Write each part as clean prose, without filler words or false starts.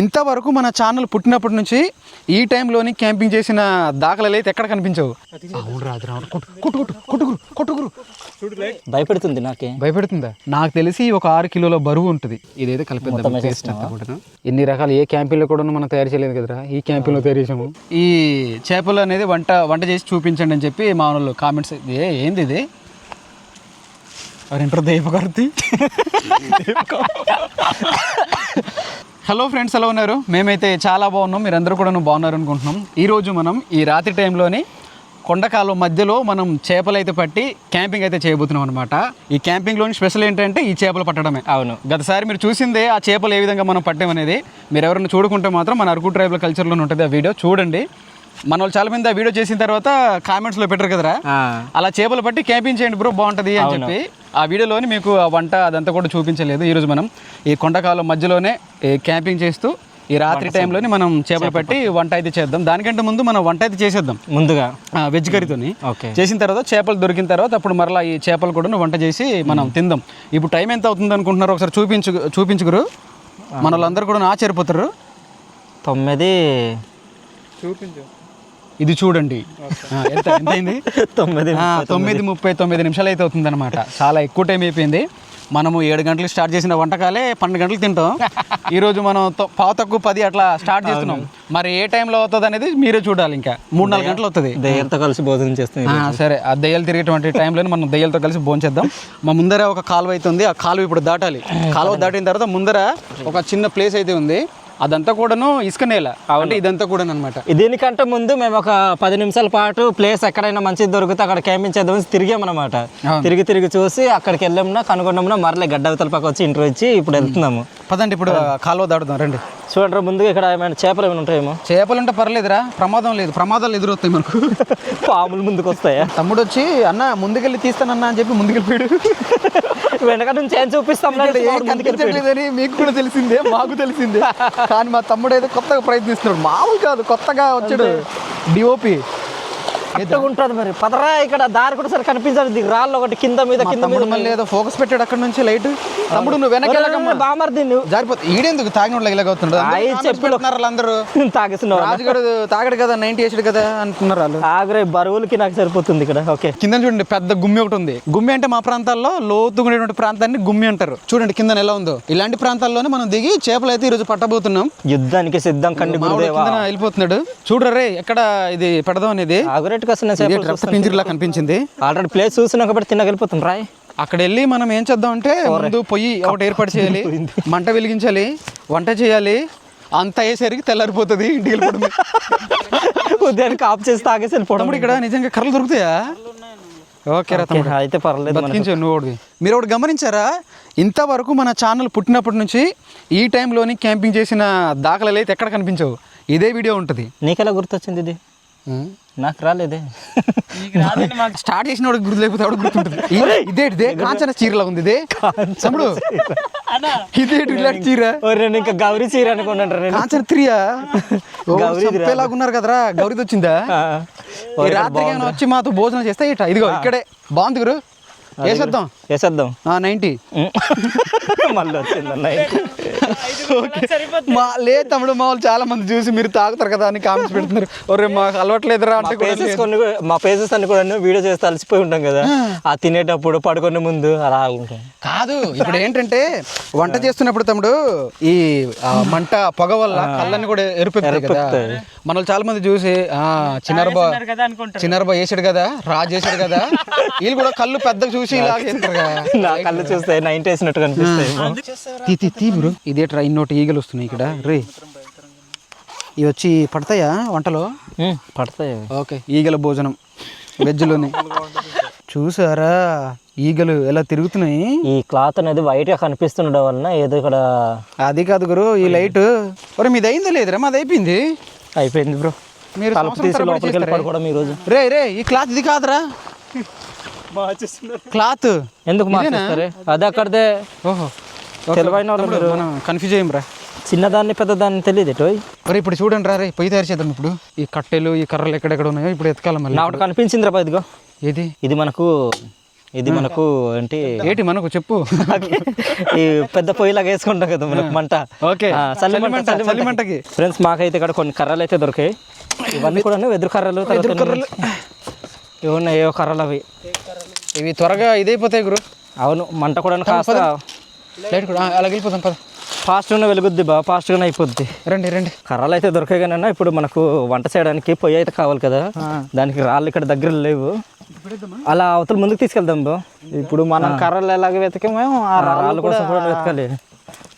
ఇంతవరకు మన ఛానల్ పుట్టినప్పటి నుంచి ఈ టైంలోని క్యాంపింగ్ చేసిన దాఖలాలు అయితే ఎక్కడ కనిపించవు. భయపెడుతుంది నాకే. భయపెడుతుందా? నాకు తెలిసి ఒక 6 కిలోల బరువు ఉంటుంది. ఇదైతే కలిపేద్దాం. ఎన్ని రకాలు ఏ క్యాంపింగ్లో కూడా మనం తయారు చేయలేదు కదరా, ఈ క్యాంపింగ్లో తయారు చేసాము. ఈ చేపలు అనేది వంట చేసి చూపించండి అని చెప్పి మా వాళ్ళు కామెంట్స్. ఏంది ఇది? ఎవరింటారు దైవకార్తి. హలో ఫ్రెండ్స్, ఎలా ఉన్నారు? మేమైతే చాలా బాగున్నాం, మీరందరూ కూడా బాగున్నారు అనుకుంటున్నాం. ఈరోజు మనం ఈ రాత్రి టైంలోని కొండకాలం మధ్యలో మనం చేపలు అయితే పట్టి క్యాంపింగ్ అయితే చేయబోతున్నాం అనమాట. ఈ క్యాంపింగ్లోని స్పెషల్ ఏంటంటే ఈ చేపలు పట్టడమే. అవును, గతసారి మీరు చూసిందే ఆ చేపలు ఏ విధంగా మనం పట్టామనేది. మీరు ఎవరైనా చూడుకుంటే మాత్రం మన అరకు ట్రైబల్ కల్చర్లోనే ఉంటుంది ఆ వీడియో, చూడండి. మన వాళ్ళు చాలా మంది ఆ వీడియో చేసిన తర్వాత కామెంట్స్లో పెట్టారు కదరా, అలా చేపలు పట్టి క్యాంపింగ్ చేయండి బ్రో బాగుంటుంది అని చెప్పి. ఆ వీడియోలోని మీకు ఆ వంట అదంతా కూడా చూపించలేదు. ఈరోజు మనం ఈ కొండకాలం మధ్యలోనే క్యాంపింగ్ చేస్తూ ఈ రాత్రి టైంలోని మనం చేపలు పట్టి వంట అయితే చేద్దాం. దానికంటే ముందు మనం వంట అయితే చేసేద్దాం ముందుగా వెజ్ కర్రీతోని. చేసిన తర్వాత చేపలు దొరికిన తర్వాత అప్పుడు మరలా ఈ చేపలు కూడా వంట చేసి మనం తిందాం. ఇప్పుడు టైం ఎంత అవుతుంది అనుకుంటున్నారు? ఒకసారి చూపించుకురు. మన వాళ్ళందరూ కూడా ఆశ్చర్యపోతారు. 9 చూపించు. ఇది చూడండి ఎంత అయింది? 9:39 నిమిషాలు అయితే అవుతుంది అనమాట. చాలా ఎక్కువ టైం అయిపోయింది. మనము 7 గంటలకు స్టార్ట్ చేసిన వంటకాలే 12 గంటలకు తింటాం. ఈరోజు మనం పావు తక్కువ 10 అట్లా స్టార్ట్ చేస్తున్నాం. మరి ఏ టైంలో అవుతుంది అనేది మీరే చూడాలి. ఇంకా 3-4 గంటలు అవుతుంది. దయ్యాలతో కలిసి భోజనం చేస్తాం. సరే, ఆ దయ్యాలు తిరిగేటువంటి టైంలో మనం దయ్యాలతో కలిసి భోజనం చేద్దాం. మా ముందర ఒక కాలువ అయితే ఉంది. ఆ కాలువ ఇప్పుడు దాటాలి. కాలువ దాటిన తర్వాత ముందర ఒక చిన్న ప్లేస్ అయితే ఉంది. అదంతా కూడాను ఇసుక నేల. అంటే ఇదంతా కూడా అనమాట. దీనికంటే ముందు మేము ఒక 10 నిమిషాల పాటు ప్లేస్ ఎక్కడైనా మంచిది దొరికితే అక్కడ క్యాంపింగ్ చేద్దామని తిరిగామన్నమాట. తిరిగి చూసి అక్కడికి వెళ్ళామున్నా కనుగొన్నామున్నా మరలే గడ్డవతల పక్క వచ్చి ఇంటర్ వచ్చి ఇప్పుడు వెళ్తున్నాము. పదండి ఇప్పుడు కాలువ దాడుదాం రండి. చూడండి ముందుగా ఇక్కడ ఏమైనా చేపలు ఏమైనా ఉంటాయేమో. చేపలు ఉంటే పర్లేదురా, ప్రమాదం లేదు. ప్రమాదాలు ఎదురవుతాయి మనకు. పాములు ముందుకు వస్తాయా? తమ్ముడు వచ్చి అన్న ముందుకెళ్ళి తీస్తానన్నా అని చెప్పి ముందుకెళ్ళిపోయాడు. వెనక నుంచి ఏం చూపిస్తాం కనిపించట్లేదని మీకు కూడా తెలిసిందే, మాకు తెలిసిందే. కానీ మా తమ్ముడు అయితే కొత్తగా ప్రయత్నిస్తున్నాడు. మామూలు కాదు, కొత్తగా వచ్చాడు డిఓపి. ఉంటుంది మరి పదరా. ఇక్కడ దారి కూడా సరే కనిపించాలి. రాళ్ళు ఒకటి కింద మీద మళ్ళీ ఏదో ఫోకస్ పెట్టాడు అక్కడ నుంచి లైట్. తమ్ముడు నువ్వు వెనక బామర్ది జారిపోతుంది. ఈడెందుకు తాగినోళ్ళు ఇలాగవుతున్నాడు. అందరూ తాగేస్తున్నారు. రాజుగారు తాగడు కదా, 90 వేసాడు కదా అంటున్నారు వాళ్ళు. ఆగ్రే బరువులకి నాకు సరిపోతుంది ఇక్కడ. ఓకే, కింద చూడండి పెద్ద గుమ్మి ఒకటి ఉంది. గుమ్మి అంటే మా ప్రాంతాల్లో లోతుగునేటువంటి ప్రాంతాన్ని గుమ్మి అంటారు. చూడండి కింద ఎలా ఉందో. ఇలాంటి ప్రాంతాల్లోనే మనం దిగి చేపలు అయితే ఈరోజు పట్టబోతున్నాం. యుద్ధానికి సిద్ధం కండి వెళ్ళిపోతున్నాడు. చూడరే ఎక్కడ ఇది పెడదాం అనేది. పింజరిలా కనిపించింది. ఆల్రెడీ ప్లేస్ చూసినా కాబట్టి తినగలిపోతాం. రాయ్ అక్కడ వెళ్ళి మనం ఏం చేద్దాం అంటే ముందు పొయ్యి ఒకటి ఏర్పాటు చేయాలి, మంట వెలిగించాలి, వంట చేయాలి. అంత అయ్యేసరికి తెల్లారిపోతుంది. ఇంటికి వెళ్ళిపోవడం. ఉదయానికి ఆఫ్ చేసి తాగేసి వెళ్ళిపోవడం. ఇక్కడ నిజంగా కర్రలు దొరుకుతాయా? ఓకే అయితే పర్లేదు. నువ్వు మీరు ఒకటి గమనించారా? ఇంతవరకు మన ఛానల్ పుట్టినప్పటి నుంచి ఈ టైంలోని క్యాంపింగ్ చేసిన దాఖలాలు అయితే ఎక్కడ కనిపించవు. ఇదే వీడియో ఉంటుంది. నీకెలా గుర్తొచ్చింది ఇది? నాకు రాలేదే. స్టార్ట్ చేసిన వాడికి గుర్తు లేకపోతే వాడికి గుర్తుంటుంది. ఇదే కాంచన చీరలా ఉంది. ఇదే తమ్ముడు, ఇదేంటి ఇలాంటి చీర? ఇంకా గౌరీ చీర అనుకున్నాను. కాంచన 3 లాగున్నారు కదరా. గౌరీది వచ్చిందా? రాత్రికి ఏమైనా వచ్చి మాతో భోజనం చేస్తే ఇదిగో ఇక్కడే బాగుంది గురు. వేసేద్దాం 90. మళ్ళీ వచ్చిందన్న. లేదు తమ్ముడు, మా వాళ్ళు చాలా మంది చూసి మీరు తాగుతారు కదా అని కామెంట్స్ పెడుతున్నారు. ఒరే మాకు అలవాట్లేదురా అంటే మా పేజెస్ అన్ని కూడా వీడియో చేస్తే అలసిపోయి ఉంటాం కదా, ఆ తినేటప్పుడు పడుకునే ముందు అలా ఉంటాం. కాదు, ఇప్పుడు ఏంటంటే వంట చేస్తున్నప్పుడు తమ్ముడు ఈ మంట పొగ వల్ల కళ్ళని కూడా ఎరుపెత్తాయి కదా. మన వాళ్ళు చాలా మంది చూసి చిన్నారబా వేసాడు కదా, రాజు చేశాడు కదా, వీళ్ళు కూడా కళ్ళు పెద్దగా చూసి ఇలా చేస్తారు కదా. కళ్ళు చూస్తే 90 వేసినట్టు కనిపిస్తాయి. ఇదేట్రా ఇన్నోటి ఈగలు వస్తున్నాయి ఇక్కడ. రే ఇవి వచ్చి పడతాయా వంటలో? పడతాయి. ఓకే, ఈగల భోజనం వెజ్లోనే. చూసారా ఈగలు ఎలా తిరుగుతున్నాయి? ఈ క్లాత్ అనేది వైట్ గా కనిపిస్తుండడం వలన ఏదో ఇక్కడ. అది కాదు గురు, ఈ లైట్. ఒరే మీది అయిందా లేదురా? మాది అయిపోయింది. అయిపోయింది బ్రో. మీరు పడుకోవడం ఈ రోజు. రే ఈ క్లాత్ ఇది కాదురా. క్లాత్ ఎందుకు మార్చేస్తారు? అది అక్కడదే. ఓహో, తెలివైన వాళ్ళు కన్ఫ్యూజ్ అయ్యం రా. చిన్నదాన్ని పెద్దదాన్ని తెలియదు. మరి ఇప్పుడు చూడండి రా, రే పొయ్యి తయారు చేద్దాం. ఇప్పుడు ఈ కట్టెలు ఈ కర్రలు ఎక్కడెక్కడ ఉన్నాయో ఇప్పుడు ఎతకాలి. మళ్ళీ నాకు కనిపించింది రా. ఇదిగో ఏది? ఇది మనకు ఇది మనకు ఏంటి ఏంటి మనకు చెప్పు. ఈ పెద్ద పొయ్యిలాగా వేసుకుంటాం కదా మనకు మంట. ఓకే, చలిమంటకి. ఫ్రెండ్స్ మాకైతే ఇక్కడ కొన్ని కర్రలు అయితే దొరికాయి. ఇవన్నీ కూడా వెదురు కర్రలు. ఇవన్నీ ఏవో కర్రలు అవి. ఇవి త్వరగా ఇదైపోతాయి గురు. అవును, మంట కూడా కాస్త లైట్ కూడా అలా వెళ్ళిపోతాం పద. ఫాస్ట్గానే వెలుగుద్ది బా, ఫాస్ట్గానే అయిపోద్ది. రండి రండి. కర్రలు అయితే దొరికాయి కానీ ఇప్పుడు మనకు వంట చేయడానికి పొయ్యి అయితే కావాలి కదా, దానికి రాళ్ళు ఇక్కడ దగ్గర లేవు. అలా అవతల ముందుకు తీసుకెళ్దాం బా. ఇప్పుడు మనం కర్రలు ఎలాగ వెతకమో ఆ రాళ్ళు కోసం కూడా వెతకాలి.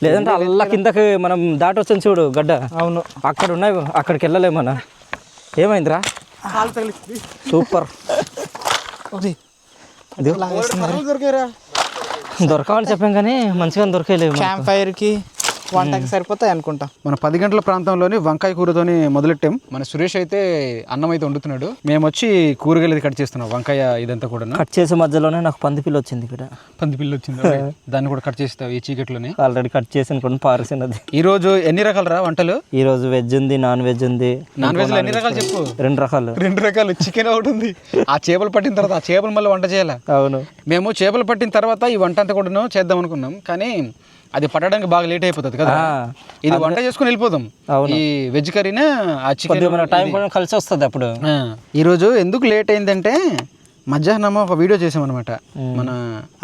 లేదంటే అల్లా కిందకి మనం దాటి వచ్చాను చూడు గడ్డ. అవును, అక్కడ ఉన్నాయి, అక్కడికి వెళ్ళలేము మనం. ఏమైందిరా? సూపర్. దొరకాలని చెప్పాం కానీ మంచిగా దొరకలేవు. క్యాంప్ ఫైర్కి వంటకి సరిపోతాయి అనుకుంటా. మన 10 గంటల ప్రాంతంలోని వంకాయ కూరతోని మొదలెట్టాం. మన సురేష్ అయితే అన్నం అయితే వండుతున్నాడు, మేము వచ్చి కూరగాయలు కట్ చేస్తున్నాం. వంకాయ ఇదంతా కూడా కట్ చేసే మధ్యలోనే నాకు పందిపిల్ల వచ్చింది. ఇక్కడ పందిపిల్ల వచ్చింది, దాన్ని కూడా కట్ చేస్తావు ఈ చీకట్లోనే. ఆల్రెడీ కట్ చేసి కొన్ని పారేసినది. ఈ రోజు ఎన్ని రకాలు రా వంటలు? ఈ రోజు వెజ్ ఉంది, నాన్ వెజ్ ఉంది. నాన్ వెజ్ లో ఎన్ని రకాలు చెప్పు? 2 రకాలు. 2 రకాలు. చికెన్ ఒకటి ఉంది, ఆ చేపలు పట్టిన తర్వాత ఆ చేపలు మళ్ళీ వంట చేయాలా? అవును, మేము చేపలు పట్టిన తర్వాత ఈ వంట అంతా కూడా చేద్దాం అనుకున్నాం, కానీ అది పట్టడానికి బాగా లేట్ అయిపోతుంది కదా. ఇది వంట చేసుకుని వెళ్ళిపోదాం. ఈ వెజ్ కర్రీనే ఆ చికెన్ టైం కూడా కలిసి వస్తుంది అప్పుడు. ఈరోజు ఎందుకు లేట్ అయిందంటే మధ్యాహ్నం ఒక వీడియో చేసాం అనమాట. మన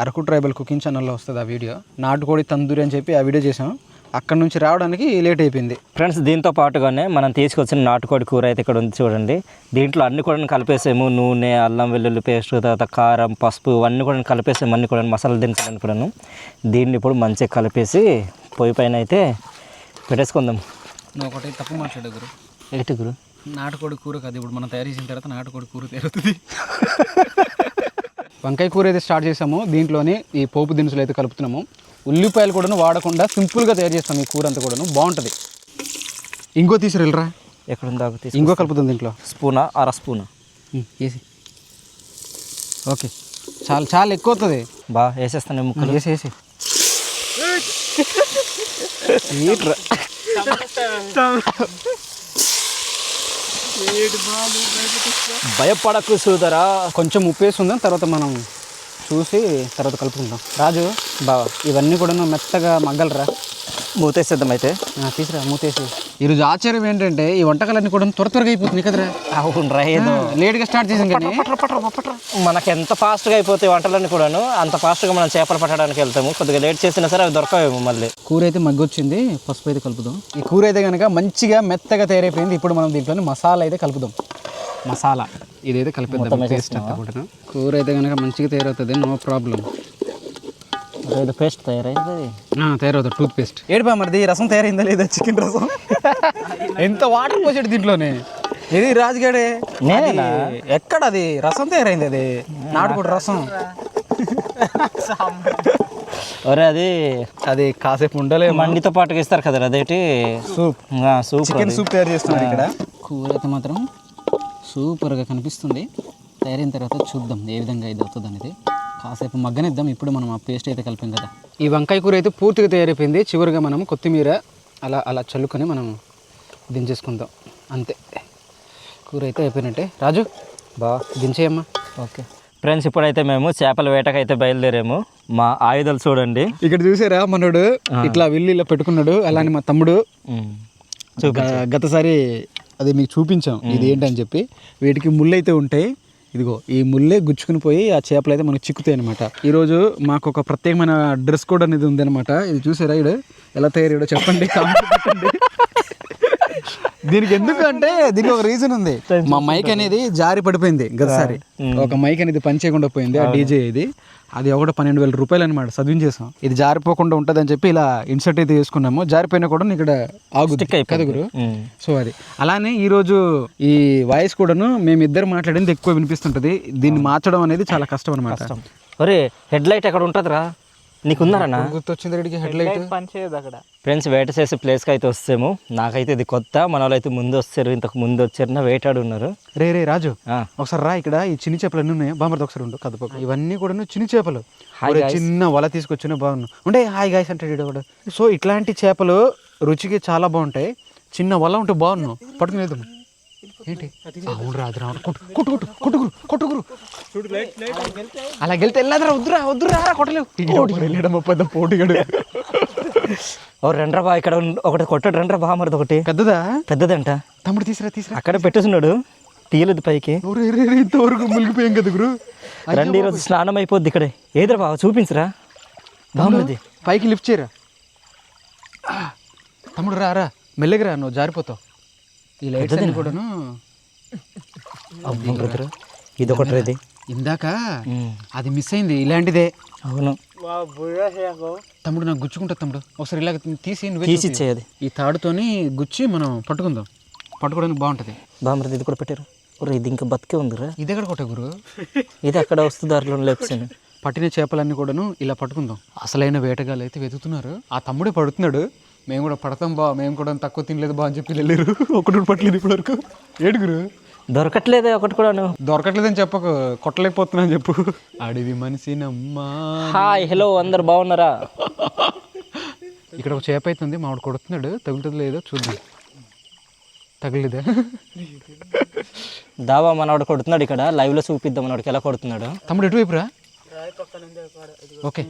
అరకు ట్రైబల్ కుకింగ్ ఛానల్లో వస్తుంది ఆ వీడియో. నాటుకోడి తందూరి అని చెప్పి ఆ వీడియో చేసాం. అక్కడ నుంచి రావడానికి లేట్ అయిపోయింది. ఫ్రెండ్స్, దీంతో పాటుగానే మనం తీసుకొచ్చిన నాటుకోడి కూర అయితే ఇక్కడ ఉంది చూడండి. దీంట్లో అన్ని కూడా కలిపేసాము. నూనె, అల్లం వెల్లుల్లి పేస్ట్, తర్వాత కారం, పసుపు అన్నీ కూడా కలిపేసాము. అన్ని కూడా మసాలా దినుసులు కూడాను. దీన్ని ఇప్పుడు మంచిగా కలిపేసి పొయ్యి పైన అయితే పెట్టేసుకుందాం. నువ్వు ఒకటి తప్పు మాట్లాడే గురు. ఏంటి గురు? నాటుకోడి కూర కాదు, ఇప్పుడు మనం తయారు చేసిన తర్వాత నాటుకోడి కూర తయారవుతుంది. వంకాయ కూర అయితే స్టార్ట్ చేసాము. దీంట్లోని ఈ పోపు దినుసులు అయితే కలుపుతున్నాము. ఉల్లిపాయలు కూడా వాడకుండా సింపుల్గా తయారు చేస్తాం ఈ కూర అంతా కూడా బాగుంటుంది. ఇంకో తీసుకురా. ఎక్కడుందా? ఇంకో కలుపుతుంది దీంట్లో. స్పూనా, అర స్పూనా వేసి. ఓకే, చాలా చాలా ఎక్కువ అవుతుంది. బాగా వేసేస్తాను ముక్కలు. వేసి భయపడకు సోదరా. కొంచెం ఉప్పు వేసుకుందాం, తర్వాత మనం చూసి తర్వాత కలుపుకుందాం. రాజు బావా, ఇవన్నీ కూడా మెత్తగా మగ్గలరా. మూతేసేద్దాం అయితే. తీసురా మూతేసి. ఈరోజు ఆశ్చర్యం ఏంటంటే ఈ వంటకాలన్నీ కూడా త్వరగా అయిపోతుంది కదరా. అవునరా, ఏదో లేట్గా స్టార్ట్ చేసాం కానీ మనకి ఎంత ఫాస్ట్గా అయిపోతాయి వంటలన్నీ కూడాను అంత ఫాస్ట్గా మనం చేపలు పట్టడానికి వెళ్తాము. కొద్దిగా లేట్ చేసినా సరే అవి దొరకవేమో. మళ్ళీ కూర అయితే మగ్గొచ్చింది, పసుపు అయితే కలుపుదాం. ఈ కూర అయితే కనుక మంచిగా మెత్తగా తయారైపోయింది. ఇప్పుడు మనం దీంట్లో మసాలా అయితే కలుపుదాం. మసాలా ఇదైతే కలిపిద్దాం. పేస్ట్ అంతా కూడా కూర అయితే కనుక మంచిగా తయారవుతుంది, నో ప్రాబ్లం. ఏదో పేస్ట్ తయారైంది, తయారవుతుంది. టూత్ పేస్ట్ ఏడిపా మరిది. రసం తయారైందా లేదా? చికెన్ రసం ఎంత వాటర్ పోసాడు దీంట్లోనే. ఇది రాజుగాడే ఎక్కడ అది రసం తయారైంది. అది నాటుకోడి రసం. ఒరే అది అది కాసేపు ఉండలే, మండితో పాటుగా ఇస్తారు కదా. అదేంటి సూప్. సూప్, చికెన్ సూప్ తయారు చేస్తున్నారు ఇక్కడ. కూర అయితే మాత్రం సూపర్గా కనిపిస్తుంది. తయారైన తర్వాత చూద్దాం ఏ విధంగా ఇది అవుతుంది అనేది. కాసేపు మగ్గనిద్దాం. ఇప్పుడు మనం ఆ పేస్ట్ అయితే కలిపాం కదా. ఈ వంకాయ కూర అయితే పూర్తిగా తయారైపోయింది. చివరిగా మనం కొత్తిమీర అలా అలా చల్లుకొని మనం దించేసుకుందాం. అంతే, కూర అయితే అయిపోయినట్టే. రాజు బా దించేయమ్మా. ఓకే ఫ్రెండ్స్, ఇప్పుడైతే మేము చేపల వేటకైతే బయలుదేరాము. మా ఆయుధాలు చూడండి. ఇక్కడ చూసారా, మనోడు ఇట్లా వెళ్ళి ఇలా పెట్టుకున్నాడు. అలానే మా తమ్ముడు గతసారి అది మీకు చూపించాం ఇది ఏంటని చెప్పి. వీటికి ముళ్ళు అయితే ఉంటాయి. ఇదిగో ఈ ముళ్ళే గుచ్చుకుని పోయి ఆ చేపలు అయితే మనకు చిక్కుతాయి అనమాట. ఈరోజు మాకు ఒక ప్రత్యేకమైన డ్రెస్ కోడ్ అనేది ఉంది అనమాట. ఇది చూసారా ఇడు ఎలా తయారయ్యాడో చెప్పండి, కామెంట్ పెట్టండి. దీనికి ఎందుకు అంటే దీనికి ఒక రీజన్ ఉంది. మా మైక్ అనేది జారి పడిపోయింది గతసారి. ఒక మైక్ అనేది పని చేయకుండా పోయింది, ఆ డీజే ఇది. అది ఒకటి 12,000 రూపాయలు అనమాట. చదివించేసాం. ఇది జారిపోకుండా ఉంటుంది అని చెప్పి ఇలా ఇన్సర్ట్ అయితే చేసుకున్నాము. జారిపోయినా కూడా ఇక్కడ ఆగుతుంది కదా గురు. సో అది అలానే ఈరోజు ఈ వాయిస్ కూడాను మేమిద్దరు మాట్లాడింది ఎక్కువ వినిపిస్తుంటది. దీన్ని మార్చడం అనేది చాలా కష్టం అనమాట. ఒరే హెడ్ లైట్ ఎక్కడ ఉంటుందిరా? నీకున్నారన్నా? గుర్తొచ్చింది రెడ్డికి హెడ్ లైట్. పనిచేయదు అక్కడ. ఫ్రెండ్స్, వేట చేసే ప్లేస్కి అయితే వస్తాము. నాకైతే ఇది కొత్త. మన వాళ్ళు అయితే ముందు వచ్చారు, ఇంతకు ముందు వచ్చారు, నా వేటాడు ఉన్నారు. రే రాజు ఒకసారి రా. ఇక్కడ ఈ చిన్ని చేపలు అన్నీ ఉన్నాయి. బామర్ది ఒకసారి ఉండు కదపక. ఇవన్నీ కూడా చిన్ని చేపలు. చిన్న వల తీసుకొచ్చిన బాగున్నాయి. ఉండే హాయ్ గాయస్ అంటే కూడా. సో ఇట్లాంటి చేపలు రుచికి చాలా బాగుంటాయి. చిన్న వల ఉంటే బాగున్నావు. పట్టుకునేద్దాం. ఏంటి అవును రాదు రాదు కొట్టుకురు అలా గెలితే వెళ్ళాదరా వద్దురా కొట్టలేవు వెళ్ళాడమ్మ పెద్ద పోటీగాడు. ఓ రెండ్రా బా ఇక్కడ ఒకటి కొట్టాడు రెండ్రా బా మరిది ఒకటి పెద్దదంట తమ్ముడు తీసురా అక్కడ పెట్టేస్తున్నాడు తీయలేదు పైకి. ఇంతవరకు మునిగిపోయాం కదా గురు. రండి ఈరోజు స్నానం అయిపోద్ది ఇక్కడే. ఏదిరా బావ చూపించరా బాగుంది పైకి లిఫ్ట్ చేయరా తమ్ముడు. రా మెల్లగిరా నువ్వు జారిపోతావు. ఈ లైట్స్ అన్ని కూడాను ఇది ఒకటి ఇది ఇందాక అది మిస్ అయింది ఇలాంటిదే. అవును తమ్ముడు నాకు గుచ్చుకుంటా తమ్ముడు. ఒకసారి ఇలాగ తీసిచ్చేది ఈ తాడుతోని గుచ్చి మనం పట్టుకుందాం. పట్టుకోవడానికి బాగుంటుంది. బామరది ఇది కూడా పెట్టారు. ఇది ఇంకా బతికే ఉందిరా. ఇది ఎక్కడ కొట్టే గురు? ఇది అక్కడ వస్తుంది దారిలో లేపుసాను. పట్టిన చేపలన్నీ కూడాను ఇలా పట్టుకుందాం. అసలైన వేటగాళ్ళు అయితే వెతుకుతున్నారు. ఆ తమ్ముడే పడుతున్నాడు. మేము కూడా పడతాం బా, మేము కూడా తక్కువ తినలేదు బా అని చెప్పి వెళ్ళారు. ఒకటి పట్టలేదు ఇప్పటి వరకు. ఏడుగురు దొరకట్లేదే ఒకటి కూడా. దొరకట్లేదని చెప్పకు, కొట్టలేకపోతున్నా అని చెప్పు. అడివి మనిషి నమ్మా. హాయ్ హలో అందరు బాగున్నారా? ఇక్కడ ఒక చేప అవుతుంది, మామిడి కొడుతున్నాడు. తగులుతుంది లేదో చూద్దాం. తగలేదా? దావా మనవాడు కొడుతున్నాడు ఇక్కడ లైవ్ లో చూపిద్దాం మనవాడికి ఎలా కొడుతున్నాడు. తమ్ముడు ఎటువైపురా? ఓకే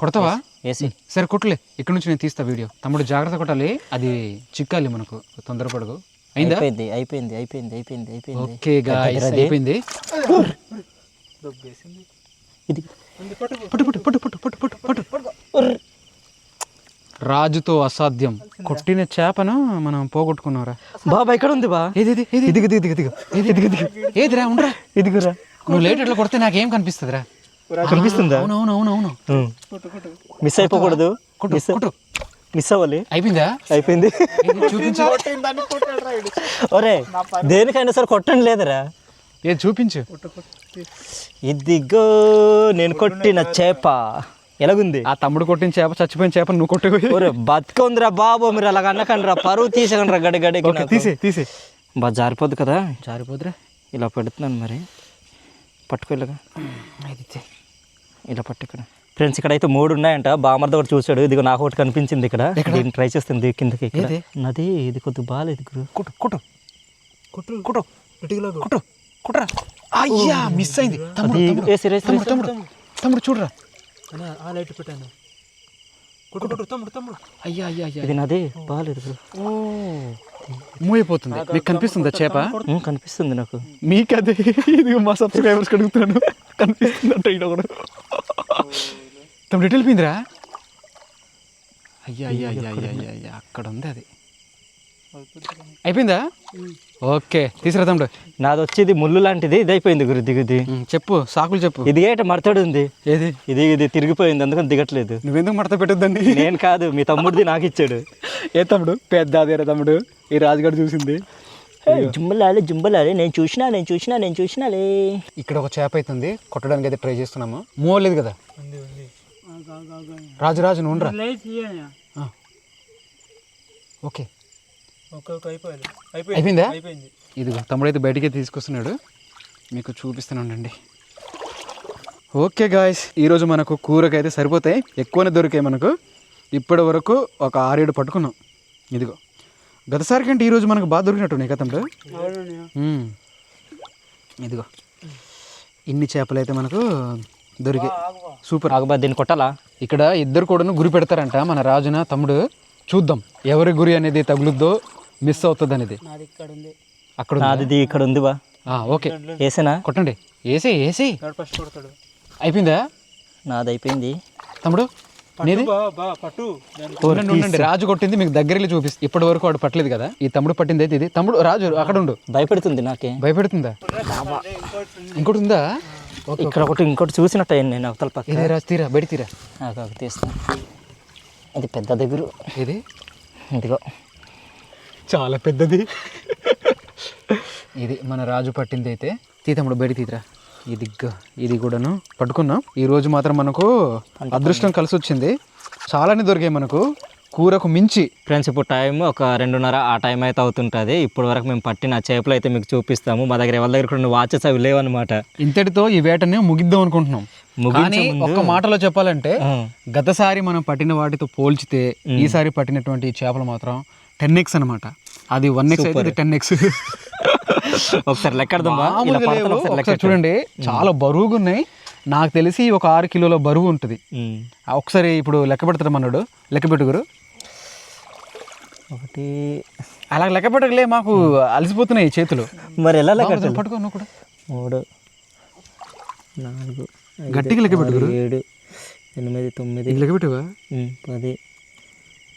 కొడతావా? వేసి సరే కొట్టలే, ఇక్కడ నుంచి నేను తీస్తా వీడియో. తమ్ముడు జాగ్రత్త కొట్టాలి, అది చిక్కాలి మనకు. తొందరపడకు. అయిందా? అయిపోయింది. ఓకే గాయ్స్ అయిపోయింది. ఇది పట్టు. రాజుతో అసాధ్యం. కొట్టిన చేపను మనం పోగొట్టుకున్నారా బాబా? ఇక్కడ ఉంది బా. ఏదిరా ఉండరా? ఇదిగురా. నువ్వు లేట్ ఎట్లా కొడితే నాకేం కనిపిస్తుందిరా? కనిపిస్తుందా? అవును. మిస్ అయిపోకూడదు. మిస్ అవ్వాలి. అయిపోయింది. చూపించు. ఒరే దేనికైనా సరే కొట్టండి లేదరా. ఏది చూపించు. ఇదిగో నేను కొట్టిన చేప. ఎలాగుంది? ఆ తమ్ముడు కొట్టిన చేప చచ్చిపోయిన చేప నువ్వు కొట్టే. ఒరే బతుకుందిరా బాబు, మీరు అలాగ అన్నకండి రా. పరువు తీసకండి రా. గడి తీసే బా జారిపోద్దు కదా. జారిపోద్దురా. ఇలా పెడుతున్నాను మరి. పట్టుకోలేగా ఇలా పట్టు. ఇక్కడ ఫ్రెండ్స్ ఇక్కడైతే 3 ఉన్నాయంట. బామర్ది ఒకటి చూసాడు. ఇదిగో నాకు ఒకటి కనిపించింది ఇక్కడ. దీన్ని ట్రై చేస్తుంది కిందకి. ఇక్కడ నది ఇది కొద్దిగా బాగాలేదు గురు. కుట్రా. అయ్యా మిస్ అయింది. తమ్ముడు చూడరా. అయ్యా ఇది నది బాగాలేదు గురు. మూవ్ అయిపోతుంది. మీకు కనిపిస్తుందా చేప? కనిపిస్తుంది నాకు. మీకు అదే. ఇది మా సబ్స్క్రైబర్స్ అడుగుతున్నాను. కనిపిస్తుందంట ఇక్కడ కూడా. తమ్ముడు ఎటు వెళ్ళిపోయిందిరా? అయ్యా అక్కడ ఉంది అది. అయిపోయిందా? ఓకే తీసురా తమ్ముడు. నాది వచ్చేది ముళ్ళు లాంటిది. ఇది అయిపోయింది గురు. దిగుది చెప్పు, సాకులు చెప్పు. ఇది ఏట మడతాడు ఉంది. ఏది? ఇది తిరిగిపోయింది, అందుకని దిగట్లేదు. నువ్వెందుకు మడత పెట్టొద్దండి? నేను కాదు, మీ తమ్ముడిది నాకు ఇచ్చాడు. ఏ తమ్ముడు? పెద్ద అదేరా తమ్ముడు. ఈ రాజుగారు చూసింది. జుంబలాలి నేను చూసినాలే. ఇక్కడ ఒక చేప అవుతుంది, కొట్టడానికి అయితే ట్రై చేస్తున్నాము. మూవలేదు కదా రాజు నువ్వు ఉండరా. ఓకే అయిపోయిందా? ఇదిగో తమ్ముడు అయితే బయటికి తీసుకొస్తున్నాడు, మీకు చూపిస్తూనే ఉండండి. ఓకే గాయస్, ఈరోజు మనకు కూరకైతే సరిపోతాయి. ఎక్కువనే దొరికాయి మనకు. ఇప్పటి వరకు ఒక 6-7 పట్టుకున్నాం. ఇదిగో గతసారి కంటే ఈరోజు మనకు బాగా దొరికినట్టున్నాయి కదా తమ్ముడు. ఇదిగో ఇన్ని చేపలు అయితే మనకు దొరికాయి. సూపర్. ఆగబా, దీన్ని కొట్టాలా? ఇక్కడ ఇద్దరు కూడా గురి పెడతారంట, మన రాజున తమ్ముడు. చూద్దాం ఎవరి గురి అనేది తగులుద్దో మిస్ అవుతుంది అనేది. అక్కడ ఇక్కడ ఉంది బా. ఓకే వేసేనా? కొట్టండి. వేసి అయిపోయిందా? నాది అయిపోయింది తమ్ముడు. ఉండండి, రాజు కొట్టింది మీకు దగ్గర చూపిస్తుంది. ఇప్పటి వరకు వాడు పట్టలేదు కదా, ఈ తమ్ముడు పట్టింది అయితే ఇది. తమ్ముడు రాజు అక్కడ ఉండు. భయపెడుతుంది నాకే. భయపెడుతుందా? ఇంకోటి ఉందా? ఇక్కడ ఇంకోటి చూసినట్టు అయ్యింది నేను అవతల పక్క. ఇదే రాజు, తీరా బయట తీరా. తీస్తాను. ఇది పెద్ద దగ్గర. ఇది ఇదిగో చాలా పెద్దది. ఇది మన రాజు పట్టింది అయితే. తమ్ముడు బయట తీరా. ఇది కూడాను పట్టుకున్నాం. ఈ రోజు మాత్రం మనకు అదృష్టం కలిసి వచ్చింది. చాలానే దొరికాయి మనకు కూరకు మించి. ఫ్రెండ్స్ ఇప్పుడు టైం ఒక 2:30 ఆ టైం అయితే అవుతుంటుంది. ఇప్పటి వరకు మేము పట్టిన చేపలు అయితే మీకు చూపిస్తాము. మా దగ్గర ఎవరి దగ్గర కూడా వాచెస్ అవి లేవన్నమాట. ఇంతటితో ఈ వేటని ముగిద్దాం అనుకుంటున్నాం. కానీ ఒక్క మాటలో చెప్పాలంటే గతసారి మనం పట్టిన వాటితో పోల్చితే ఈసారి పట్టినటువంటి చేపలు మాత్రం 10x అనమాట. అది 1x అయితే 10x. ఒకసారి లెక్కడదాం బా. ఇలా మామూలుగా పడతాను, లేవు. ఒకసారి ఒకసారి చూడండి చాలా బరువుగా ఉన్నాయి. నాకు తెలిసి ఒక 6 కిలోల బరువు ఉంటుంది. ఒకసారి ఇప్పుడు లెక్క పెడతాడు మనోడు, లెక్క పెట్టుగురు. ఒకటి అలా లెక్క పెట్టకలే, మాకు అలసిపోతున్నాయి చేతులు. మరి ఎలా లెక్క పట్టుకో నువ్వు కూడా. 3 4 గట్టిగా లెక్క పెట్టుగురు. 7 8 9 లెక్క పెట్టువా. 10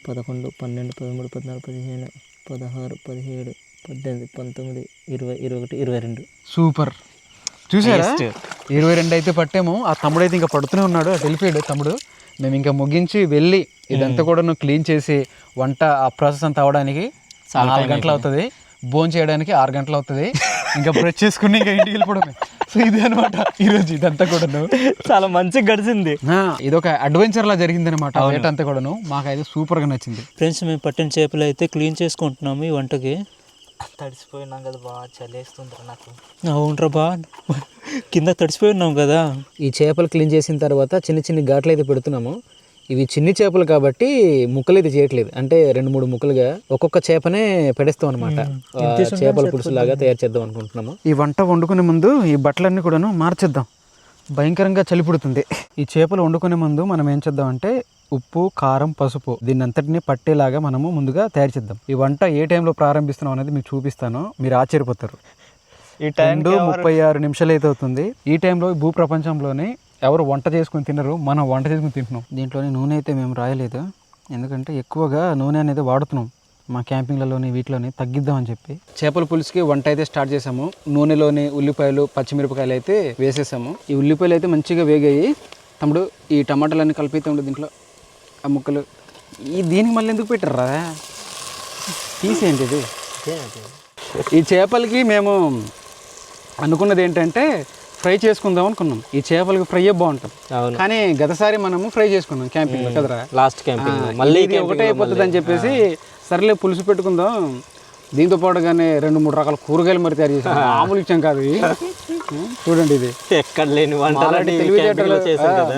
11 12 13 14 15 16 17 18 19 20 21 22. సూపర్. చూసారా 22 అయితే పట్టాము. ఆ తమ్ముడు అయితే ఇంకా పడుతూనే ఉన్నాడు, అటు వెళ్ళిపోయాడు తమ్ముడు. మేము ఇంకా ముగించి వెళ్ళి ఇదంతా కూడా క్లీన్ చేసి వంట ఆ ప్రాసెస్ అంతా అవడానికి 4 గంటలు అవుతుంది. భోజనం చేయడానికి 6 గంటలు అవుతుంది. ఇంకా బ్రష్ చేసుకుని ఇంకా ఇంటికి వెళ్ళిపోవడమే. సో ఇదే అనమాట ఈరోజు ఇదంతా కూడాను. చాలా మంచిగా గడిచింది. ఇదొక అడ్వెంచర్ లా జరిగింది అనమాట. వేట అంతా కూడాను మాకైతే సూపర్ గా నచ్చింది. ఫ్రెండ్స్, మేము పట్టిన చేపలు అయితే క్లీన్ చేసుకుంటున్నాము ఈ వంటకి. తడిసిపోయినాం కదా, బాగా చలేస్తుంది నాకు. అవునరా బా, కింద తడిసిపోయి ఉన్నాం కదా. ఈ చేపలు క్లీన్ చేసిన తర్వాత చిన్న చిన్న ఘాట్లు అయితే పెడుతున్నాము. ఇవి చిన్ని చేపలు కాబట్టి ముక్కలు అయితే చేయట్లేదు, అంటే 2-3 ముక్కలుగా ఒక్కొక్క చేపనే పెడేస్తాం అనమాట. చేపల పులుసు లాగా తయారు చేద్దాం అనుకుంటున్నాము. ఈ వంట వండుకునే ముందు ఈ బట్టలన్నీ కూడాను మార్చేద్దాం, భయంకరంగా చలి పుడుతుంది. ఈ చేపలు వండుకునే ముందు మనం ఏం చేద్దాం అంటే ఉప్పు, కారం, పసుపు దీన్ని అంతటిని పట్టేలాగా మనము ముందుగా తయారు చేద్దాం. ఈ వంట ఏ టైంలో ప్రారంభిస్తున్నాం అనేది మీకు చూపిస్తాను, మీరు ఆశ్చర్యపోతారు. ఈ టైం 2:36 నిమిషాలు అయితే అవుతుంది. ఈ టైంలో భూ ప్రపంచంలోనే ఎవరు వంట చేసుకుని తినరు, మనం వంట చేసుకుని తింటున్నాం. దీంట్లోని నూనె అయితే మేము రాయలేదు, ఎందుకంటే ఎక్కువగా నూనె అనేది వాడుతున్నాం మా క్యాంపింగ్లలోని వీటిలోని తగ్గిద్దామని చెప్పి. చేపల పులుసుకి వంట అయితే స్టార్ట్ చేసాము. నూనెలోని ఉల్లిపాయలు, పచ్చిమిరపకాయలు అయితే వేసేసాము. ఈ ఉల్లిపాయలు అయితే మంచిగా వేగాయి. తమ్ముడు ఈ టమాటాలన్నీ కలిపితే ఉండే దీంట్లో ఆ ముక్కలు దీనికి మళ్ళీ ఎందుకు పెట్టారా, తీసేయండి ఇది. ఈ చేపలకి మేము అనుకున్నది ఏంటంటే ఫ్రై చేసుకుందాం అనుకున్నాం. ఈ చేపలకి ఫ్రై బాగుంటుంది, కానీ గతసారి మనము ఫ్రై చేసుకున్నాం క్యాంపింగ్లో కదరా, లాస్ట్ క్యాంపింగ్. మళ్ళీ ఇది ఒకటే అయిపోతుంది అని చెప్పేసి సర్లే పులుసు పెట్టుకుందాం. దీంతో పాటుగానే 2-3 రకాల కూరగాయలు మరి తయారు చేసాం. మామూలు ఇచ్చాం కాదు ఇది. చూడండి ఇది ఎక్కడ లేని వంట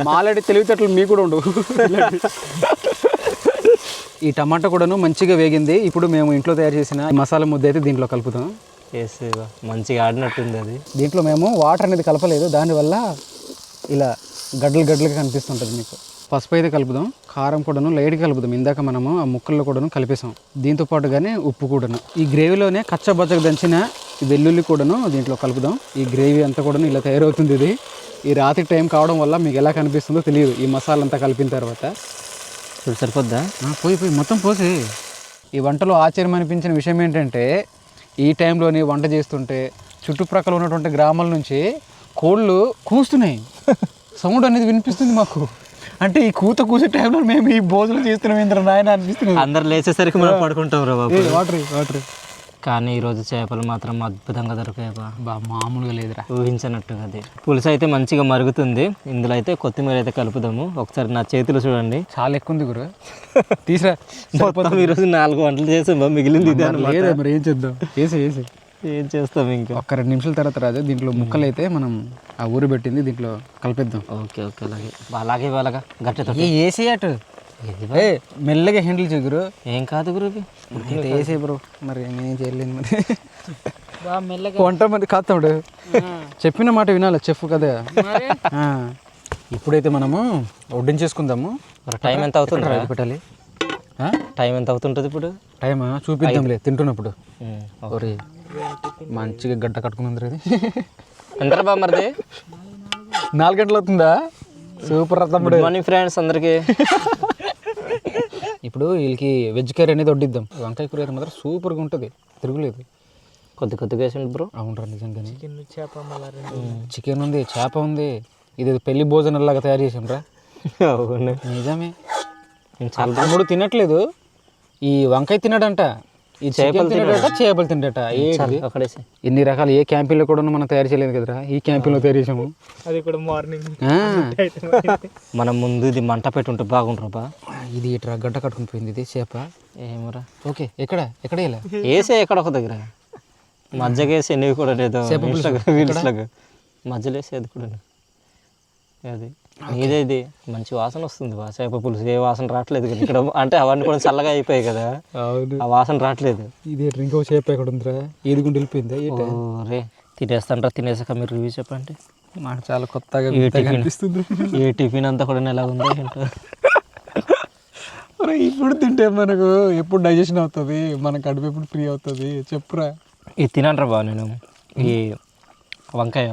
మాలాడి తెలివితేటలు మీకు కూడా ఉండవు. ఈ టమాటా కూడాను మంచిగా వేగింది. ఇప్పుడు మేము ఇంట్లో తయారు చేసిన మసాలా ముద్ద అయితే దీంట్లో కలుపుతాం. మంచిగా ఆడినట్టుంది అది. దీంట్లో మేము వాటర్ అనేది కలపలేదు, దానివల్ల ఇలా గడ్డలుగా కనిపిస్తుంటుంది మీకు. పసుపు అయితే కలుపుదాం, కారం కూడాను లైట్గా కలుపుదాం. ఇందాక మనము ఆ ముక్కల్లో కూడాను కలిపేసాం. దీంతో పాటుగానే ఉప్పు కూడాను. ఈ గ్రేవీలోనే కచ్చబచ్చగా దంచిన ఈ వెల్లుల్లి కూడాను దీంట్లో కలుపుదాం. ఈ గ్రేవీ అంతా కూడాను ఇలా తయారవుతుంది. ఇది ఈ రాత్రి టైం కావడం వల్ల మీకు ఎలా కనిపిస్తుందో తెలియదు. ఈ మసాలా అంతా కలిపిన తర్వాత సరిపోద్దా? పోయి మొత్తం పోసి. ఈ వంటలో ఆశ్చర్యం అనిపించిన విషయం ఏంటంటే ఈ టైంలోని వంట చేస్తుంటే చుట్టుప్రక్కల ఉన్నటువంటి గ్రామాల నుంచి కోళ్ళు కూస్తున్నాయి. సౌండ్ అనేది వినిపిస్తుంది మాకు. అంటే ఈ కూసే టైంలో మేము ఈ భోజనం చేస్తున్నాం ఏంద్ర నాయన అనిపిస్తుంది. అందరు లేచేసరికి మనం పడుకుంటాం రా బాబు. వాటర్ కానీ ఈరోజు చేపలు మాత్రం అద్భుతంగా దొరికాయి బా, మామూలుగా లేదురా, ఊహించినట్టుగా. అది పులుసు అయితే మంచిగా మరుగుతుంది. ఇందులో అయితే కొత్తిమీర అయితే కలుపుదాము. ఒకసారి నా చేతులు చూడండి, చాలా ఎక్కువ ఉంది గురు, తీసురా. మొత్తం ఈరోజు 4 వంటలు చేసాం బా, మిగిలింది ఇదే లేదా మరి ఏం చేద్దాం, వేసి ఏం చేస్తాం ఇంకా. ఒక్క 2 నిమిషాల తర్వాత రాదు. దీంట్లో ముక్కలు అయితే మనం ఆ ఊరు పెట్టింది దీంట్లో కలిపేద్దాం. ఓకే అలాగే అలాగా గట్టితో వేసి అటు మెల్లగా హ్యాండిల్ చేయగురు. ఏం కాదు గురు, వేసే బ్రో, మరి నేనేం చేయలేదు. మరి వంట మరి కాస్తాడు, చెప్పిన మాట వినాలి, చెఫ్ కదా. ఇప్పుడైతే మనము వడ్డించేసుకుందాము. టైం ఎంత అవుతుంది పెట్టాలి, టైం ఎంత అవుతుంటుంది ఇప్పుడు? టైమా చూపిద్దాంలే తింటున్నప్పుడు. మంచిగా గడ్డ కట్టుకుంది. ఇది ఎంతరా బా మరిది? 4 గంటలు అవుతుందా? సూపర్ తమ్ముడు. గుడ్ మార్నింగ్ ఫ్రెండ్స్ అందరికి. ఇప్పుడు వీళ్ళకి వెజ్ కర్రీ అనేది వడ్డిద్దాం. వంకాయ కూర మాత్రం సూపర్గా ఉంటుంది, తిరుగులేదు. కొద్దిగా వేసిండు బ్రో. అవునరా నిజంగానే. చికెన్ ఉంది, చేప ఉంది. ఇది పెళ్లి భోజనాలాగా తయారు చేసాంరా. అవును నిజమే. తమ్ముడు తినట్లేదు, ఈ వంకాయ తినడంట, ఈ చేపలు తినడట, చేపలు తినడట. అక్కడేసి ఎన్ని రకాలు ఏ క్యాంపింగ్లో కూడా మనం తయారు చేయలేదు కదరా, ఈ క్యాంపింగ్లో తయారు చేసాము. అది కూడా మార్నింగ్ మనం ముందు ఇది మంట పెట్టి ఉంటే బాగుంటారు బా. ఇది ఇట్లా గడ్డ కట్టుకుని పోయింది. ఇది చేప ఏమోరా. ఓకే, ఎక్కడ ఇలా వేసే ఎక్కడ ఒక దగ్గర మధ్యగా వేసి ఎన్నివి కూడా లేదు. మధ్యలో వేసి అది కూడా అది ఇదే ఇది మంచి వాసన వస్తుంది బా చేప పులుసు. ఏ వాసన రావట్లేదు కదా ఇక్కడ, అంటే అవన్నీ కూడా చల్లగా అయిపోయాయి కదా, అవును. ఆ వాసన రావట్లేదు. ఇది ఇంకో చేప ఎక్కడ ఉందిరా, ఏదిగుండి వెళ్ళిపోయిందా? రే తినేస్తాంటారా, తినేసాక మీరు రివ్యూ చెప్పండి. నాకు చాలా కొత్తగా అనిపిస్తుంది. ఏ టిఫిన్ అంతా కూడా ఎలా ఉందో ఏంటో. ఇప్పుడు తింటే మనకు ఎప్పుడు డైజెషన్ అవుతుంది, మన కడుపు ఎప్పుడు ఫ్రీ అవుతుంది చెప్పురా. ఇది తినంటారా బాగా నేను. ఈ వంకాయ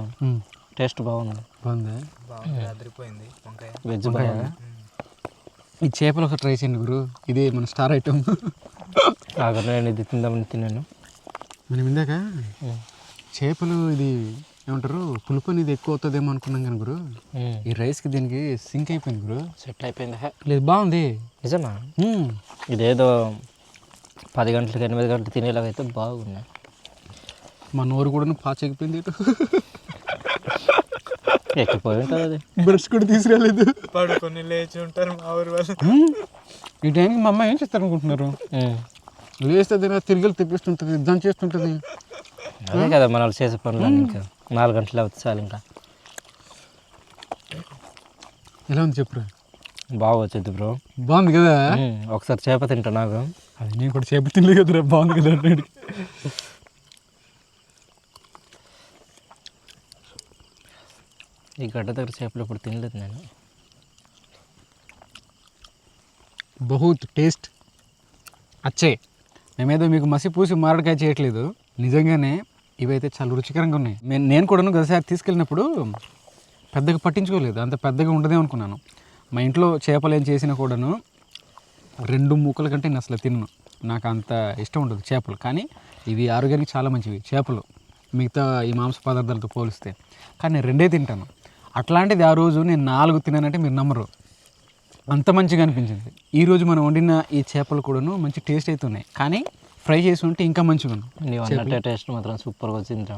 టేస్ట్ బాగుంది. బాగుందా? అదిరిపోయింది వంకాయ. వెజ్ బాగా. ఈ చేపలు ఒక ట్రై చేయండి గురు, ఇది మన స్టార్ ఐటమ్. నేను ఇది తిందామని తిన్నాను. మనం ఇందాక చేపలు ఇది ఏమంటారు పులుపు అనేది ఎక్కువ అవుతుందేమో అనుకున్నాం కానీ గురు, ఈ రైస్కి దీనికి సింక్ అయిపోయింది గురు. సెట్ అయిపోయింది. లేదు బాగుంది నిజమా? ఇదేదో 10 గంటలకి 8 గంటలు తినేలాగా అయితే బాగున్నాయి. మా నోరు కూడా పాచెక్కిపోయింది. ఎక్కిపోయి ఉంటుంది అది. బ్రష్ కూడా తీసుకురాలేదు. పడుకొని లేచి ఉంటారు మా ఊరు వాళ్ళు. ఈ టైంకి మా అమ్మ ఏం చేస్తారు అనుకుంటున్నారు? లేస్తే తిరిగి తెప్పిస్తుంటుంది, యుద్ధం చేస్తుంటుంది. అదే కదా మన వాళ్ళు చేసే పనులు. ఇంకా 4 గంటలు అవుతుంది చాలు. ఇంకా ఎలా ఉంది చెప్పురా? బాగా వచ్చింది బ్రో. బాగుంది కదా? ఒకసారి చేప తింటా నాకు. అది నేను కూడా చేప తినలేదు కదరా, బాగుంది కదా అన్నాడు. ఈ గడ్డ దగ్గర చేపలు ఇప్పుడు తినలేదు నేను. బహుత్ టేస్ట్ అచ్చే. మేమేదో మీకు మసి పూసి మారడికాయ చేయట్లేదు, నిజంగానే ఇవైతే చాలా రుచికరంగా ఉన్నాయి. నేను కూడాను గతసారి తీసుకెళ్ళినప్పుడు పెద్దగా పట్టించుకోలేదు, అంత పెద్దగా ఉండదే అనుకున్నాను. మా ఇంట్లో చేపలు ఏం చేసినా కూడాను 2 ముక్కల కంటే నేను అసలు తినను, నాకు అంత ఇష్టం ఉండదు చేపలు. కానీ ఇవి ఆరోగ్యానికి చాలా మంచివి చేపలు, మిగతా ఈ మాంస పదార్థాలతో పోలిస్తే. కానీ నేను 2 తింటాను. అట్లాంటిది ఆ రోజు నేను 4 తిన్నానంటే మీరు నమ్మరు, అంత మంచిగా అనిపించింది. ఈరోజు మనం వండిన ఈ చేపలు కూడాను మంచి టేస్ట్ అయితే ఉన్నాయి, కానీ ఫ్రై చేసి ఉంటే ఇంకా మంచిగా ఉంది. నీవు అన్నట్టే టేస్ట్ మాత్రం సూపర్గా వచ్చింది.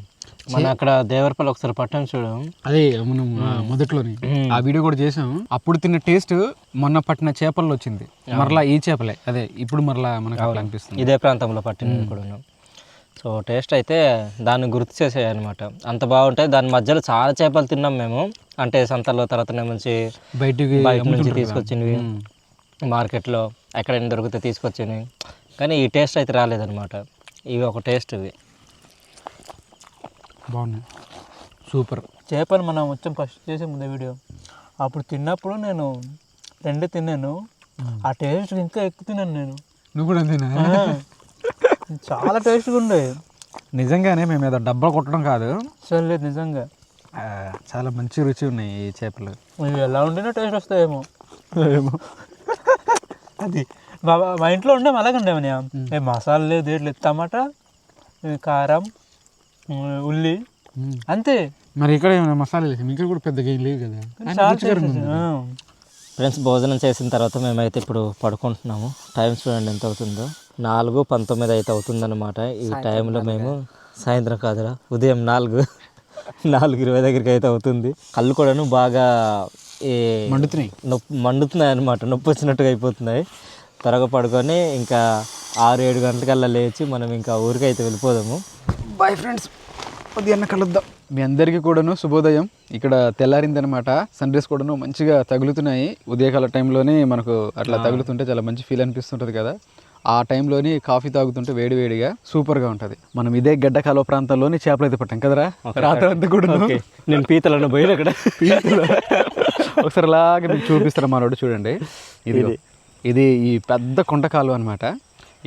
మన అక్కడ దేవరపల్లి ఒకసారి పట్టాను చూడు, అదే మనం మొదట్లోని ఆ వీడియో కూడా చేసాం. అప్పుడు తిన్న టేస్ట్ మొన్న పట్టిన చేపల్లో వచ్చింది, మరలా ఈ చేపలే అదే ఇప్పుడు మరలా మనకు అలా అనిపిస్తుంది. ఇదే ప్రాంతంలో పట్టినవి కూడా. సో టేస్ట్ అయితే దాన్ని గుర్తు చేసాయి అనమాట, అంత బాగుంటాయి. దాని మధ్యలో చాలా చేపలు తిన్నాం మేము, అంటే సంతల్లో తర్వాత నుంచి బయట నుంచి తీసుకొచ్చినవి, మార్కెట్లో ఎక్కడైనా దొరికితే తీసుకొచ్చినవి. కానీ ఈ టేస్ట్ అయితే రాలేదన్నమాట. ఇవి ఒక టేస్ట్, ఇవి బాగున్నాయి, సూపర్. చేపలు మనం వచ్చాం ఫస్ట్ చేసే ముందే వీడియో, అప్పుడు తిన్నప్పుడు నేను 2 తిన్నాను. ఆ టేస్ట్ ఇంకా ఎక్కువ తిన్నాను నేను. నువ్వు కూడా అంతేనా? చాలా టేస్ట్గా ఉండే. నిజంగానే మేము ఏదో డబ్బా కొట్టడం కాదు, అసలు లేదు నిజంగా. చాలా మంచి రుచి ఉన్నాయి ఈ చేపలు. ఇవి ఎలా ఉండినా టేస్ట్ వస్తాయేమో అది మా ఇంట్లో ఉండే అలాగే ఉండేమని. మసాలా లేదు, ఏం లేదు, టమాటా, కారం, ఉల్లి, అంతే. మరి ఇక్కడ ఏమైనా మసాలా లేదు, ఇంకా కూడా పెద్దగా ఏం లేవు కదా. ఫ్రెండ్స్ భోజనం చేసిన తర్వాత మేమైతే ఇప్పుడు పడుకుంటున్నాము. టైం చూడండి ఎంత అవుతుందో, 4:19 అయితే అవుతుందన్నమాట. ఈ టైంలో మేము సాయంత్రం కాదురా, ఉదయం 4:20 దగ్గరికి అయితే అవుతుంది. కళ్ళు కూడాను బాగా మండుతున్నాయి అనమాట, నొప్పి వచ్చినట్టుగా అయిపోతున్నాయి. త్వరగా పడుకొని ఇంకా 6-7 గంటలకల్లా లేచి మనం ఇంకా ఊరికి అయితే వెళ్ళిపోదాము. బాయ్ ఫ్రెండ్స్, ఉదయాన్న కలుద్దాం. మీ అందరికీ కూడాను శుభోదయం. ఇక్కడ తెల్లారిందనమాట, సన్ రైస్ కూడాను మంచిగా తగులుతున్నాయి. ఉదయకాల టైంలోనే మనకు అట్లా తగులుతుంటే చాలా మంచి ఫీల్ అనిపిస్తుంటుంది కదా. ఆ టైంలోని కాఫీ తాగుతుంటే వేడివేడిగా సూపర్గా ఉంటుంది. మనం ఇదే గడ్డ కాలువ ప్రాంతంలోని చేపలు అయితే పట్టాం కదరా రాత్రి అంతా కూడా. నేను పీతలను పోయిన అక్కడ ఒకసారి అలాగే మీకు చూపిస్తారా మనోడు, చూడండి. ఇది ఈ పెద్ద కొండ కాలువ అనమాట.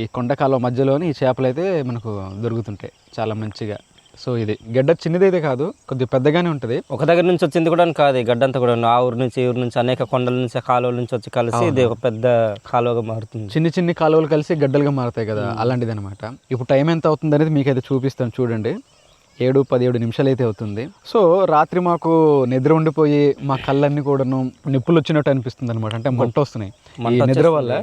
ఈ కొండ కాలువ మధ్యలోని ఈ చేపలు అయితే మనకు దొరుకుతుంటాయి చాలా మంచిగా. సో ఇది గడ్డ చిన్నదైతే కాదు, కొద్దిగా పెద్దగానే ఉంటుంది. ఒక దగ్గర నుంచి వచ్చింది కూడా కాదు ఈ గడ్డ అంతా కూడా, ఆ ఊరు నుంచి ఈ ఊరు నుంచి అనేక కొండల నుంచి కాలువల నుంచి వచ్చి కలిసి ఇది ఒక పెద్ద కాలువగా మారుతుంది. చిన్ని కాలువలు కలిసి గడ్డలుగా మారుతాయి కదా, అలాంటిది అనమాట. ఇప్పుడు టైం ఎంత అవుతుంది అనేది మీకైతే చూపిస్తాను చూడండి. 7-17 నిమిషాలు అయితే అవుతుంది. సో రాత్రి మాకు నిద్ర ఉండిపోయి మా కళ్ళన్నీ కూడాను నిప్పులు వచ్చినట్టు అనిపిస్తుంది అనమాట, అంటే మంట వస్తున్నాయి. ఈ నిద్ర వల్ల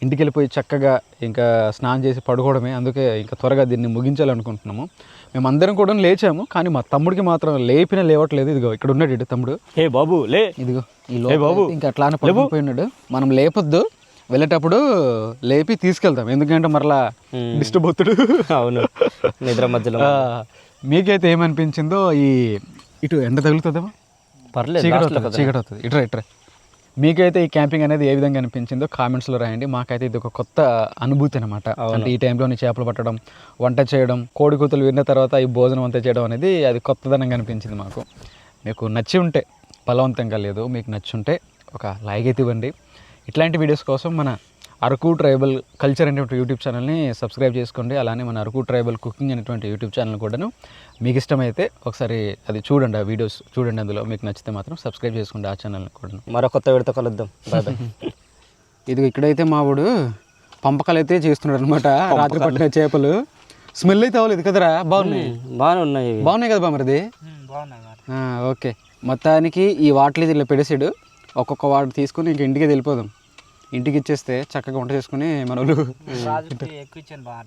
ఇంటికి వెళ్ళిపోయి చక్కగా ఇంకా స్నానం చేసి పడుకోవడమే. అందుకే ఇంకా త్వరగా దీన్ని ముగించాలనుకుంటున్నాము. మేమందరం కూడా లేచాము, కానీ మా తమ్ముడికి మాత్రం లేవట్లేదు. ఇదిగో ఇక్కడ ఉన్నాడు తమ్ముడు. ఏ బాబు లే, ఇదిగో ఈ బాబు ఇంకా అట్లానే పడిపోయి ఉన్నాడు. మనం లేపొద్దు, వెళ్ళేటప్పుడు లేపి తీసుకెళ్తాం, ఎందుకంటే మరలా డిస్టర్బ్ అవుతాడు. అవును, నిద్ర మధ్యలో. మీకైతే ఏమనిపించిందో, ఇటు ఎండ తగులుతుందేమో పర్లేదు చీకటి last లో అవుతుంది చీకటి అవుతుంది ఇట్రా మీకైతే ఈ క్యాంపింగ్ అనేది ఏ విధంగా అనిపించిందో కామెంట్స్లో రాయండి. మాకైతే ఇది ఒక కొత్త అనుభూతి అనమాట. అంటే ఈ టైంలోని చేపలు పట్టడం, వంట చేయడం, కోడి కూతులు విన్న తర్వాత ఈ భోజనం అంతా చేయడం అనేది అది కొత్తదనంగా అనిపించింది మాకు. మీకు నచ్చి ఉంటే, బలవంతంగా లేదు, మీకు నచ్చి ఉంటే ఒక లైక్ అయితే ఇవ్వండి. ఇట్లాంటి వీడియోస్ కోసం మన అరకు ట్రైబల్ కల్చర్ అనేటువంటి యూట్యూబ్ ఛానల్ని సబ్స్క్రైబ్ చేసుకోండి. అలానే మన అరకు ట్రైబల్ కుకింగ్ అనేటువంటి యూట్యూబ్ ఛానల్ కూడాను మీకు ఇష్టమైతే ఒకసారి అది చూడండి, ఆ వీడియోస్ చూడండి. అందులో మీకు నచ్చితే మాత్రం సబ్స్క్రైబ్ చేసుకోండి ఆ ఛానల్ని కూడా. మరో కొత్త వీడితో కలుద్దాం. Bye bye. ఇది ఇక్కడైతే మా వాడు పంపకాలు అయితే చేస్తున్నాడు అనమాట. రాత్రి పట్టిన చేపలు స్మెల్ అయితే అవ్వలేదు కదరా? బాగున్నాయి బాగానే ఉన్నాయి. బాగున్నాయి కదా బామరిది? ఓకే, మొత్తానికి ఈ వాటర్ ఇలా పెడేసాడు. ఒక్కొక్క వాటర్ తీసుకుని ఇంక ఇంటికి వెళ్ళిపోదాం. ఇంటికి ఇచ్చేస్తే చక్కగా వంట చేసుకుని మన వాళ్ళు ఎక్కువ ఇచ్చాను బాగా.